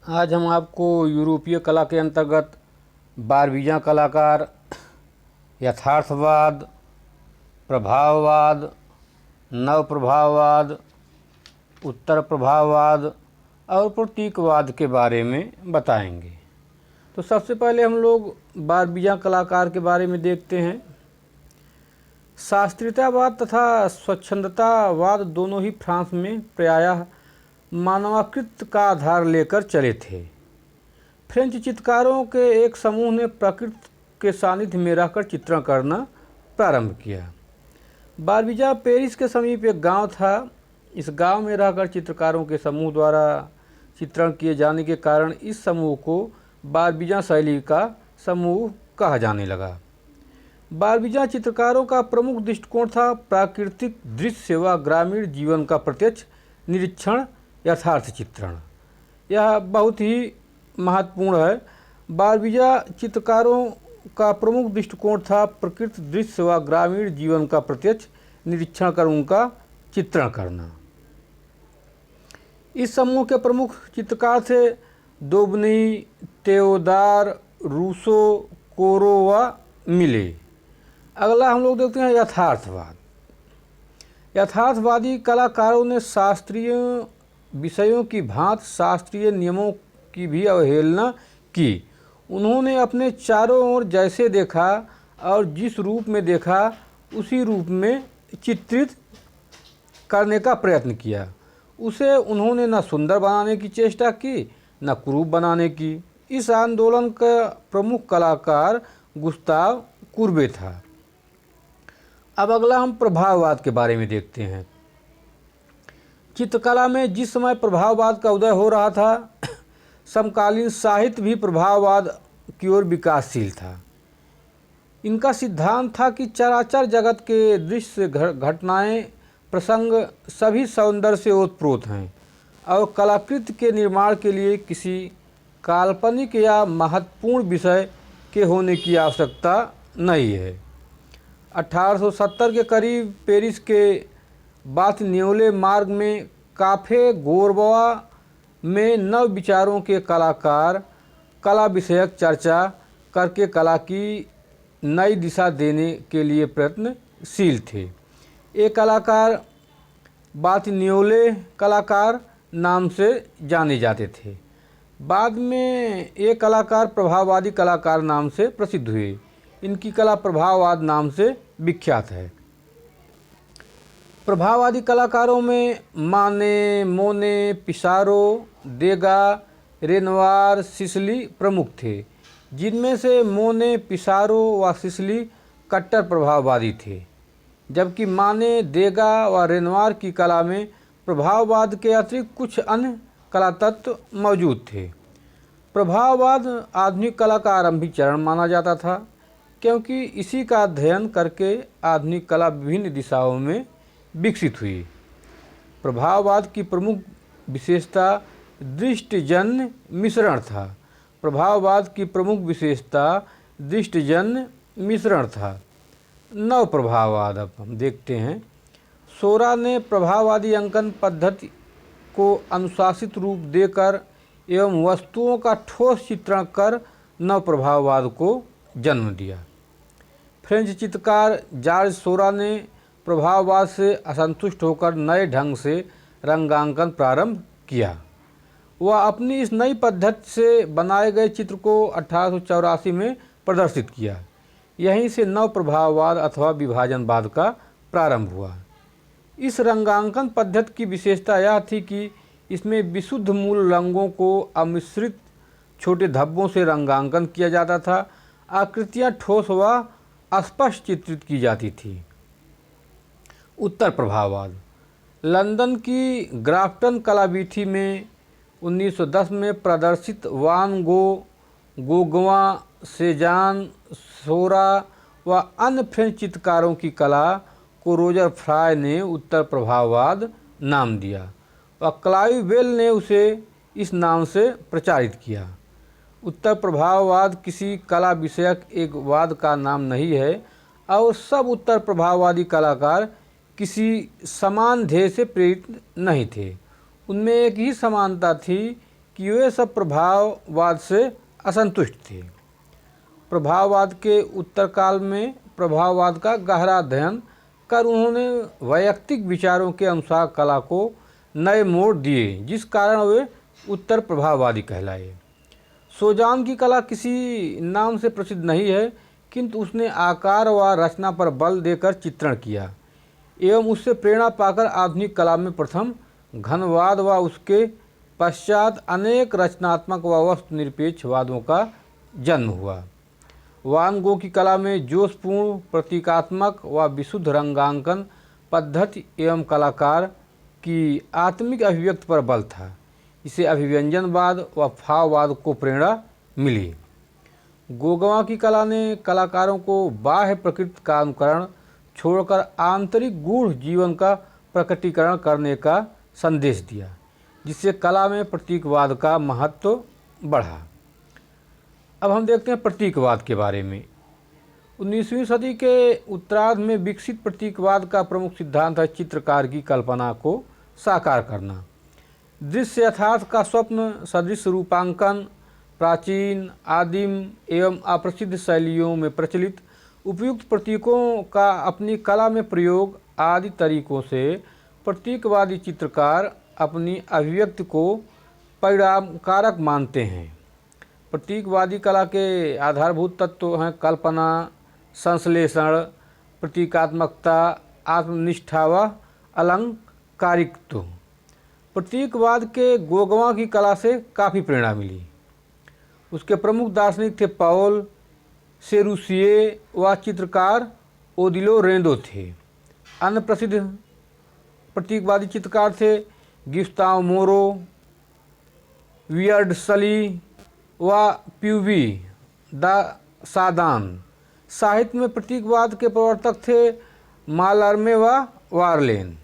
आज हम आपको यूरोपीय कला के अंतर्गत बारबीजा कलाकार, यथार्थवाद, प्रभाववाद, नव प्रभाववाद, उत्तर प्रभाववाद और प्रतीकवाद के बारे में बताएंगे। तो सबसे पहले हम लोग बारबीजा कलाकार के बारे में देखते हैं। शास्त्रीयतावाद तथा स्वच्छंदतावाद दोनों ही फ्रांस में प्रायः मानवाकृत का आधार लेकर चले थे। फ्रेंच चित्रकारों के एक समूह ने प्रकृति के सानिध्य में रहकर चित्रण करना प्रारंभ किया। बारबीजा पेरिस के समीप एक गांव था। इस गांव में रहकर चित्रकारों के समूह द्वारा चित्रण किए जाने के कारण इस समूह को बारबीजा शैली का समूह कहा जाने लगा। बारबीजा चित्रकारों का प्रमुख दृष्टिकोण था प्राकृतिक दृश्य व ग्रामीण जीवन का प्रत्यक्ष निरीक्षण, यथार्थ चित्रण। यह बहुत ही महत्वपूर्ण है। बारबीजा चित्रकारों का प्रमुख दृष्टिकोण था प्रकृति दृश्य व ग्रामीण जीवन का प्रत्यक्ष निरीक्षण कर उनका चित्रण करना। इस समूह के प्रमुख चित्रकार थे दोबनी, तेओदार, रूसो, कोरो व मिले। अगला हम लोग देखते हैं यथार्थवाद। यथार्थवादी कलाकारों ने शास्त्रीय विषयों की भांति शास्त्रीय नियमों की भी अवहेलना की। उन्होंने अपने चारों ओर जैसे देखा और जिस रूप में देखा उसी रूप में चित्रित करने का प्रयत्न किया। उसे उन्होंने न सुंदर बनाने की चेष्टा की न कुरूप बनाने की। इस आंदोलन का प्रमुख कलाकार गुस्ताव कुर्बे था। अब अगला हम प्रभाववाद के बारे में देखते हैं। चित्रकला में जिस समय प्रभाववाद का उदय हो रहा था, समकालीन साहित्य भी प्रभाववाद की ओर विकासशील था। इनका सिद्धांत था कि चराचर जगत के दृश्य, घटनाएं, प्रसंग सभी सौंदर्य से ओतप्रोत हैं और कलाकृति के निर्माण के लिए किसी काल्पनिक या महत्वपूर्ण विषय के होने की आवश्यकता नहीं है। 1870 के करीब पेरिस के बातिन्यूले मार्ग में काफे गोरबा में नव विचारों के कलाकार कला विषयक चर्चा करके कला की नई दिशा देने के लिए प्रयत्नशील थे। ये कलाकार बातिन्यूले कलाकार नाम से जाने जाते थे। बाद में ये कलाकार प्रभाववादी कलाकार नाम से प्रसिद्ध हुए। इनकी कला प्रभाववाद नाम से विख्यात है। प्रभाववादी कलाकारों में माने, मोने, पिसारो, देगा, रेनवार, सिसली प्रमुख थे, जिनमें से मोने, पिसारो व सिसली कट्टर प्रभाववादी थे, जबकि माने, देगा व रेनवार की कला में प्रभाववाद के अतिरिक्त कुछ अन्य कला तत्व मौजूद थे। प्रभाववाद आधुनिक कला का आरंभिक चरण माना जाता था, क्योंकि इसी का अध्ययन करके आधुनिक कला विभिन्न दिशाओं में विकसित हुई। प्रभाववाद की प्रमुख विशेषता दृष्टिजन्य मिश्रण था। प्रभाववाद की प्रमुख विशेषता दृष्टिजन्य मिश्रण था। नव प्रभाववाद अब हम देखते हैं। सोरा ने प्रभाववादी अंकन पद्धति को अनुशासित रूप देकर एवं वस्तुओं का ठोस चित्रण कर नव प्रभाववाद को जन्म दिया। फ्रेंच चित्रकार जॉर्ज सोरा ने प्रभाववाद से असंतुष्ट होकर नए ढंग से रंगांकन प्रारंभ किया। वह अपनी इस नई पद्धति से बनाए गए चित्र को 1884 में प्रदर्शित किया। यहीं से नव प्रभाववाद अथवा विभाजनवाद का प्रारंभ हुआ। इस रंगांकन पद्धति की विशेषता यह थी कि इसमें विशुद्ध मूल रंगों को अमिश्रित छोटे धब्बों से रंगांकन किया जाता था। आकृतियाँ ठोस व स्पष्ट चित्रित की जाती थी। उत्तर प्रभाववाद लंदन की ग्राफ्टन कलावीथी में 1910 में प्रदर्शित वान गो, गोगवा, सेजान, सोरा व अन्य फ्रेंच चित्रकारों की कला को रोजर फ्राय ने उत्तर प्रभाववाद नाम दिया व क्लाइव बेल ने उसे इस नाम से प्रचारित किया। उत्तर प्रभाववाद किसी कला विषयक एक वाद का नाम नहीं है और सब उत्तर प्रभाववादी कलाकार किसी समान ध्येय से प्रेरित नहीं थे। उनमें एक ही समानता थी कि कि वे सब प्रभाववाद से असंतुष्ट थे। प्रभाववाद के उत्तरकाल में प्रभाववाद का गहरा अध्ययन कर उन्होंने वैयक्तिक विचारों के अनुसार कला को नए मोड़ दिए, जिस कारण वे उत्तर प्रभाववादी कहलाए। सोजान की कला किसी नाम से प्रसिद्ध नहीं है, किंतु उसने आकार व रचना पर बल देकर चित्रण किया एवं उससे प्रेरणा पाकर आधुनिक कला में प्रथम घनवाद व उसके पश्चात अनेक रचनात्मक व वस्तु निरपेक्ष वादों का जन्म हुआ। वान गो की कला में जोशपूर्ण प्रतीकात्मक व विशुद्ध रंगांकन पद्धति एवं कलाकार की आत्मिक अभिव्यक्ति पर बल था। इसे अभिव्यंजनवाद व भाववाद को प्रेरणा मिली। गोगवा की कला ने कलाकारों को बाह्य प्रकृति का अनुकरण छोड़कर आंतरिक गूढ़ जीवन का प्रकटीकरण करने का संदेश दिया, जिससे कला में प्रतीकवाद का महत्व बढ़ा। अब हम देखते हैं प्रतीकवाद के बारे में। 19वीं सदी के उत्तरार्ध में विकसित प्रतीकवाद का प्रमुख सिद्धांत है चित्रकार की कल्पना को साकार करना। दृश्य यथार्थ का स्वप्न सदृश रूपांकन प्राचीन, आदिम एवं अप्रसिद्ध शैलियों में प्रचलित उपयुक्त प्रतीकों का अपनी कला में प्रयोग आदि तरीकों से प्रतीकवादी चित्रकार अपनी अभिव्यक्ति को परिणामकारक मानते हैं। प्रतीकवादी कला के आधारभूत तत्व हैं कल्पना, संश्लेषण, प्रतीकात्मकता, आत्मनिष्ठा व अलंकारिकत्व। प्रतीकवाद के गोगवा की कला से काफ़ी प्रेरणा मिली। उसके प्रमुख दार्शनिक थे पॉल सेरूसिए व चित्रकार ओदिलो रेंदो थे। अन्य प्रसिद्ध प्रतीकवादी चित्रकार थे गिस्ताव मोरो, वियर्ड सली व प्यूवी द सादान। साहित्य में प्रतीकवाद के प्रवर्तक थे मालार्मे व वार्लेन।